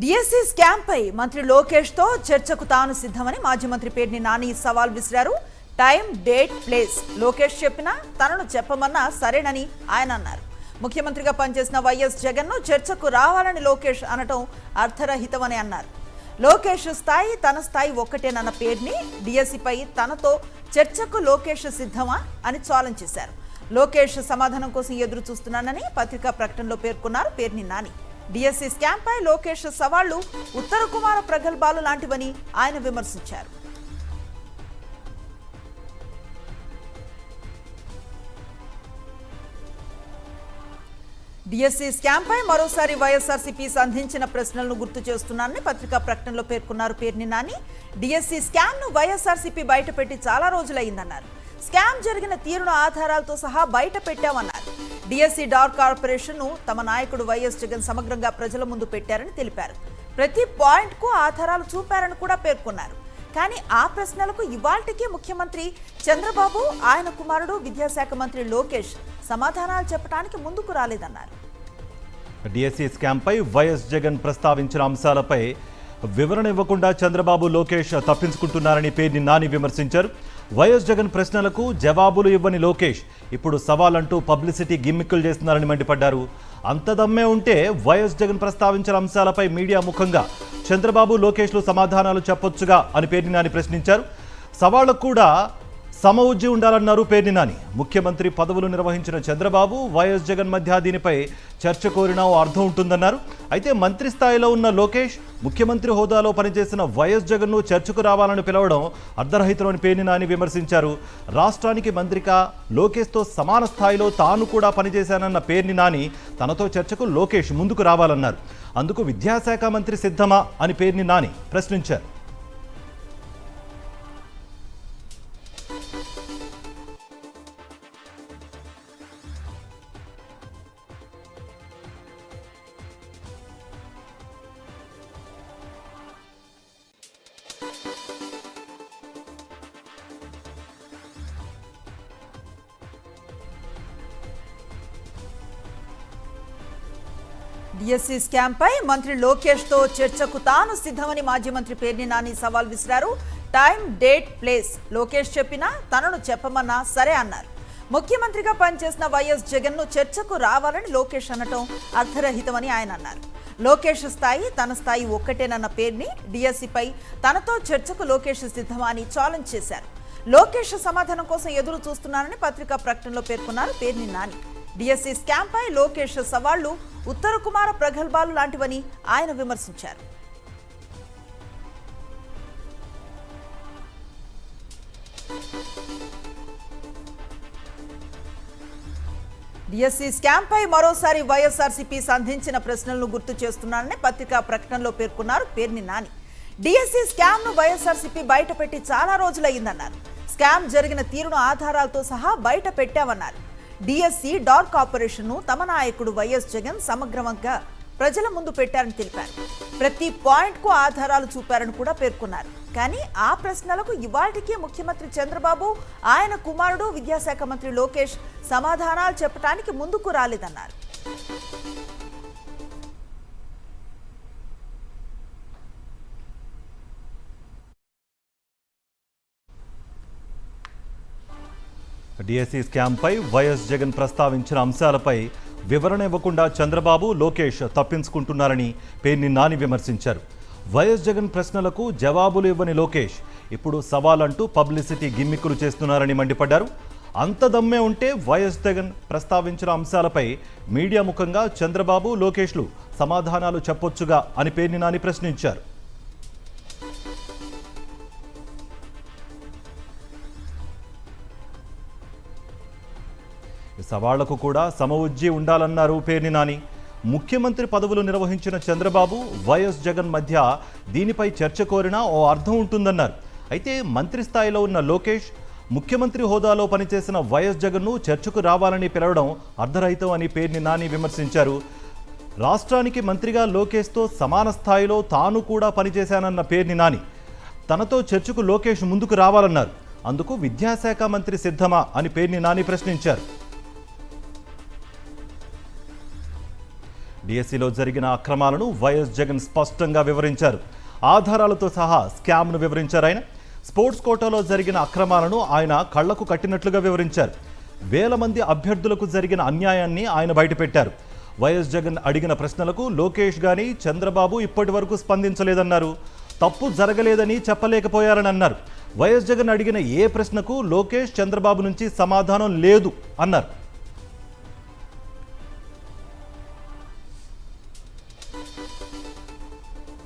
DSC scam పై మంత్రి లోకేష్ తో చర్చకు తాను సిద్ధమని మాజీ మంత్రి పేర్ని నాని సవాల్ విసిరారు. టైం, డేట్, ప్లేస్ లోకేష్ చెప్పినా తనను చెప్పమన్నా సరేనని ఆయన అన్నారు. ముఖ్యమంత్రిగా పనిచేసిన వైఎస్ జగన్ ను చర్చకు రావాలని లోకేష్ అనటం అర్థరహితమని అన్నారు. లోకేష్ స్థాయి తన స్థాయి ఒక్కటేనన్న పేర్ని డిఎస్సిపై తనతో చర్చకు లోకేష్ సిద్ధమా అని ఛాలెంజ్ చేశారు. లోకేష్ సమాధానం కోసం ఎదురు చూస్తున్నానని పత్రికా ప్రకటనలో పేర్కొన్నారు పేర్ని నాని. డిఎస్సి స్కామ్ పై లోకేష్ సవాళ్లు ఉత్తర కుమార ప్రగల్భాలు లాంటివని ఆయన విమర్శించారు. డిఎస్సి స్కామ్ పై మరోసారి వైఎస్ఆర్సీపీ సంధించిన ప్రశ్నలను గుర్తు చేస్తున్నానని పత్రికా ప్రకటనలో పేర్కొన్నారు పేర్ని నాని. డిఎస్సి స్కామ్ ను వైఎస్ఆర్సీపీ బయటపెట్టి చాలా రోజులైందన్నారు. స్కామ్ జరిగిన తీరును ఆధారాలతో సహా బయట పెట్టామన్నారు. డిఎస్సి డార్క్ కార్పొరేషన్ ను తమ నాయకుడు వైఎస్ జగన్ సమగ్రంగా ప్రజల ముందు పెట్టారని తెలిపారు. ప్రతి పాయింట్ కు ఆధారాలు చూపారని కూడా పేర్కొన్నారు. కానీ ఆ ప్రశ్నలకు ఇవాల్టికి ముఖ్యమంత్రి చంద్రబాబు, ఆయన కుమారుడు విద్యాశాఖ మంత్రి లోకేష్ సమాధానాలు చెప్పడానికి ముందుకు రాలేదన్నారు. డిఎస్సి స్కామ్ పై వైఎస్ జగన్ ప్రస్తావించిన అంశాలపై వివరణ ఇవ్వకుండా చంద్రబాబు, లోకేష్ తప్పించుకుంటున్నారని పేర్ని నాని విమర్శించారు. వైఎస్ జగన్ ప్రశ్నలకు జవాబులు ఇవ్వని లోకేష్ ఇప్పుడు సవాలంటూ పబ్లిసిటీ గిమ్మిక్కులు చేస్తున్నారని మండిపడ్డారు. అంత దమ్మే ఉంటే వైఎస్ జగన్ ప్రస్తావించిన అంశాలపై మీడియా ముఖంగా చంద్రబాబు, లోకేష్లు సమాధానాలు చెప్పొచ్చుగా అని పేర్ని నాని ప్రశ్నించారు. సవాళ్లకు కూడా సమవుజ్జి ఉండాలన్నారు పేర్ని నాని. ముఖ్యమంత్రి పదవులు నిర్వహించిన చంద్రబాబు, వైఎస్ జగన్ మధ్య దీనిపై చర్చ కోరినా అర్థం ఉంటుందన్నారు. అయితే మంత్రి స్థాయిలో ఉన్న లోకేష్ ముఖ్యమంత్రి హోదాలో పనిచేసిన వైఎస్ జగన్ను చర్చకు రావాలని పిలవడం అర్ధరహితమని పేర్ని నాని విమర్శించారు. రాష్ట్రానికి మంత్రిగా లోకేష్తో సమాన స్థాయిలో తాను కూడా పనిచేశానన్న పేర్ని నాని తనతో చర్చకు లోకేష్ ముందుకు రావాలన్నారు. అందుకు విద్యాశాఖ మంత్రి సిద్ధమా అని పేర్ని నాని ప్రశ్నించారు. డిఎస్సి స్కామ్ పై మంత్రి లోకేష్ తో చర్చకు తాను సిద్ధమని మాజీ మంత్రి పేర్ని నాని సవాల్ విసిరారు. టైం, డేట్, ప్లేస్ లోకేష్ చెప్పినా తనను చెప్పమన్నా సరే అన్నారు. ముఖ్యమంత్రిగా పనిచేసిన వైఎస్ జగన్ ను చర్చకు రావాలని లోకేష్ అనటం అర్థరహితమని ఆయన అన్నారు. లోకేష్ స్థాయి తన స్థాయి ఒక్కటేనన్న పేర్ని డిఎస్సిపై తనతో చర్చకు లోకేష్ సిద్ధమా అని ఛాలెంజ్ చేశారు. లోకేష్ సమాధానం కోసం ఎదురు చూస్తున్నారని పత్రికా ప్రకటనలో పేర్కొన్నారు పేర్ని నాని. డిఎస్సి స్కామ్ పై లోకేష్ సవాళ్లు ఉత్తర కుమార ప్రగల్భాలు లాంటివని ఆయన విమర్శించారు. డిఎస్సి స్కామ్ పై మరోసారి వైఎస్ఆర్సీపీ సంధించిన ప్రశ్నలను గుర్తు చేస్తున్నారని పత్రికా ప్రకటనలో పేర్కొన్నారు పేర్ని నాని. డిఎస్సి స్కామ్ ను వైఎస్ఆర్సీపీ బయటపెట్టి చాలా రోజులయ్యిందన్నారు. స్కామ్ జరిగిన తీరును ఆధారాలతో సహా బయట పెట్టామన్నారు. డిఎస్సి డార్క్ కార్పొరేషన్ ను తమ నాయకుడు వైఎస్ జగన్ సమగ్రంగా ప్రజల ముందు పెట్టారని తెలిపారు. ప్రతి పాయింట్ కు ఆధారాలు చూపారని కూడా పేర్కొన్నారు. కానీ ఆ ప్రశ్నలకు ఇవాల్టికి ముఖ్యమంత్రి చంద్రబాబు, ఆయన కుమారుడు విద్యాశాఖ మంత్రి లోకేష్ సమాధానాలు చెప్పడానికి ముందుకు రాలేదన్నారు. డిఎస్సి స్కామ్ పై వైఎస్ జగన్ ప్రస్తావించిన అంశాలపై వివరణ ఇవ్వకుండా చంద్రబాబు, లోకేష్ తప్పించుకుంటున్నారని పేర్ని నాని విమర్శించారు. వైఎస్ జగన్ ప్రశ్నలకు జవాబులు ఇవ్వని లోకేష్ ఇప్పుడు సవాలంటూ పబ్లిసిటీ గిమ్మిక్కులు చేస్తున్నారని మండిపడ్డారు. అంత దమ్మే ఉంటే వైఎస్ జగన్ ప్రస్తావించిన అంశాలపై మీడియా ముఖంగా చంద్రబాబు, లోకేష్లు సమాధానాలు చెప్పొచ్చుగా అని పేర్ని నాని ప్రశ్నించారు. సవాళ్లకు కూడా సమవుజ్జి ఉండాలన్నారు పేర్ని నాని. ముఖ్యమంత్రి పదవులు నిర్వహించిన చంద్రబాబు, వైఎస్ జగన్ మధ్య దీనిపై చర్చ కోరినా అర్థం ఉంటుందన్నారు. అయితే మంత్రి స్థాయిలో ఉన్న లోకేష్ ముఖ్యమంత్రి హోదాలో పనిచేసిన వైఎస్ జగన్ను చర్చకు రావాలని పిలవడం అర్ధరహితం అని పేర్ని నాని విమర్శించారు. రాష్ట్రానికి మంత్రిగా లోకేష్తో సమాన స్థాయిలో తాను కూడా పనిచేశానన్న పేర్ని నాని తనతో చర్చకు లోకేష్ ముందుకు రావాలన్నారు. అందుకు విద్యాశాఖ మంత్రి సిద్ధమా అని పేర్ని నాని ప్రశ్నించారు. డిఎస్సిలో జరిగిన అక్రమాలను వైఎస్ జగన్ స్పష్టంగా వివరించారు. ఆధారాలతో సహా స్కామ్ను వివరించారు. ఆయన స్పోర్ట్స్ కోటాలో జరిగిన అక్రమాలను ఆయన కళ్లకు కట్టినట్లుగా వివరించారు. వేల మంది అభ్యర్థులకు జరిగిన అన్యాయాన్ని ఆయన బయటపెట్టారు. వైఎస్ జగన్ అడిగిన ప్రశ్నలకు లోకేష్ గాని చంద్రబాబు ఇప్పటి వరకు స్పందించలేదన్నారు. తప్పు జరగలేదని చెప్పలేకపోయారని అన్నారు. వైఎస్ జగన్ అడిగిన ఏ ప్రశ్నకు లోకేష్ చంద్రబాబు నుంచి సమాధానం లేదు అన్నారు.